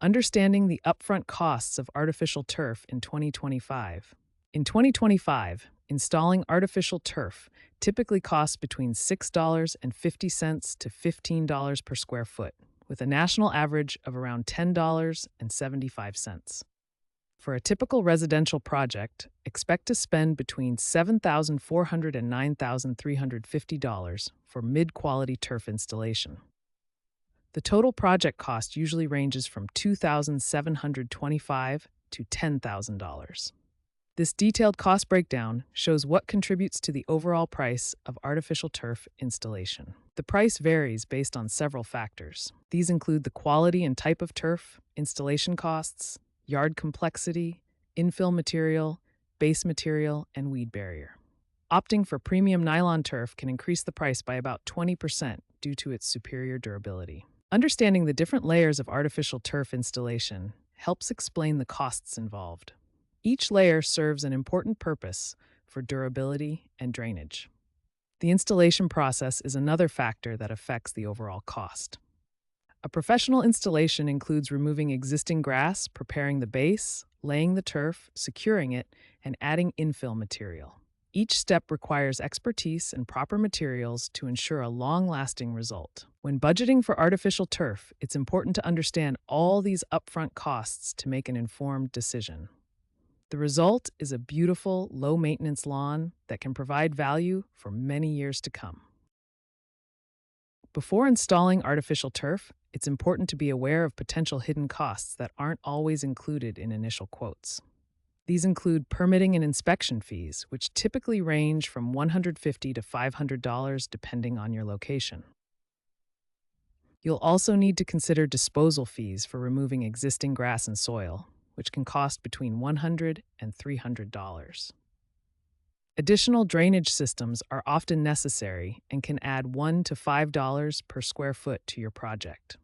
Understanding the upfront costs of artificial turf in 2025. In 2025, installing artificial turf typically costs between $6.50 to $15 per square foot, with a national average of around $10.75. For a typical residential project, expect to spend between $7,400 and $9,350 for mid-quality turf installation. The total project cost usually ranges from $2,725 to $10,000. This detailed cost breakdown shows what contributes to the overall price of artificial turf installation. The price varies based on several factors. These include the quality and type of turf, installation costs, yard complexity, infill material, base material, and weed barrier. Opting for premium nylon turf can increase the price by about 20% due to its superior durability. Understanding the different layers of artificial turf installation helps explain the costs involved. Each layer serves an important purpose for durability and drainage. The installation process is another factor that affects the overall cost. A professional installation includes removing existing grass, preparing the base, laying the turf, securing it, and adding infill material. Each step requires expertise and proper materials to ensure a long-lasting result. When budgeting for artificial turf, it's important to understand all these upfront costs to make an informed decision. The result is a beautiful, low-maintenance lawn that can provide value for many years to come. Before installing artificial turf, it's important to be aware of potential hidden costs that aren't always included in initial quotes. These include permitting and inspection fees, which typically range from $150 to $500 depending on your location. You'll also need to consider disposal fees for removing existing grass and soil, which can cost between $100 and $300. Additional drainage systems are often necessary and can add $1 to $5 per square foot to your project.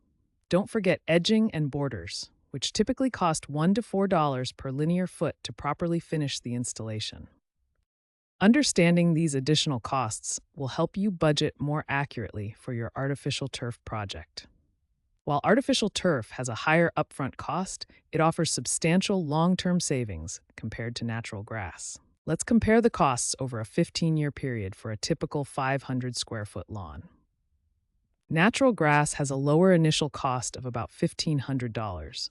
Don't forget edging and borders, which typically cost $1 to $4 per linear foot to properly finish the installation. Understanding these additional costs will help you budget more accurately for your artificial turf project. While artificial turf has a higher upfront cost, it offers substantial long-term savings compared to natural grass. Let's compare the costs over a 15-year period for a typical 500 square foot lawn. Natural grass has a lower initial cost of about $1,500,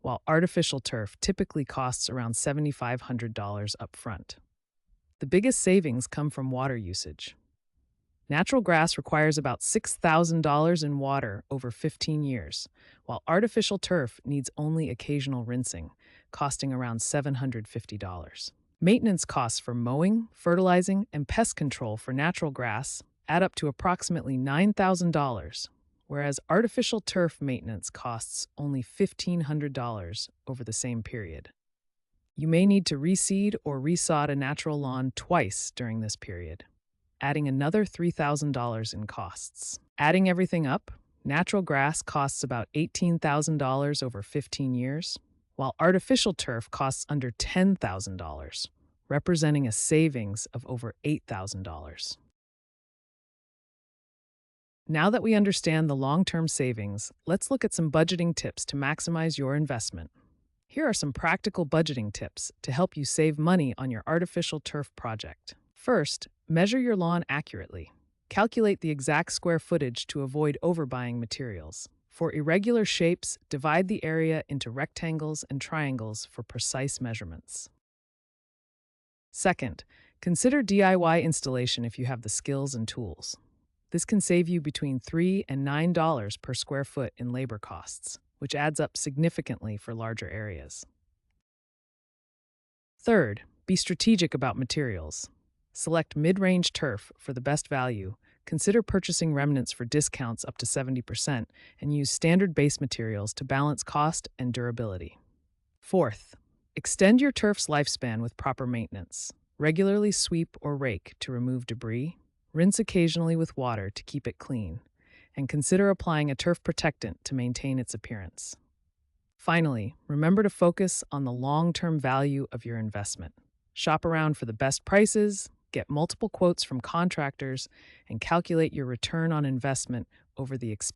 while artificial turf typically costs around $7,500 upfront. The biggest savings come from water usage. Natural grass requires about $6,000 in water over 15 years, while artificial turf needs only occasional rinsing, costing around $750. Maintenance costs for mowing, fertilizing, and pest control for natural grass add up to approximately $9,000, whereas artificial turf maintenance costs only $1,500 over the same period. You may need to reseed or resod a natural lawn twice during this period, adding another $3,000 in costs. Adding everything up, natural grass costs about $18,000 over 15 years, while artificial turf costs under $10,000, representing a savings of over $8,000. Now that we understand the long-term savings, let's look at some budgeting tips to maximize your investment. Here are some practical budgeting tips to help you save money on your artificial turf project. First, measure your lawn accurately. Calculate the exact square footage to avoid overbuying materials. For irregular shapes, divide the area into rectangles and triangles for precise measurements. Second, consider DIY installation if you have the skills and tools. This can save you between $3 and $9 per square foot in labor costs, which adds up significantly for larger areas. Third, be strategic about materials. Select mid-range turf for the best value, consider purchasing remnants for discounts up to 70%, and use standard base materials to balance cost and durability. Fourth, extend your turf's lifespan with proper maintenance. Regularly sweep or rake to remove debris, rinse occasionally with water to keep it clean, and consider applying a turf protectant to maintain its appearance. Finally, remember to focus on the long-term value of your investment. Shop around for the best prices, get multiple quotes from contractors, and calculate your return on investment over the expected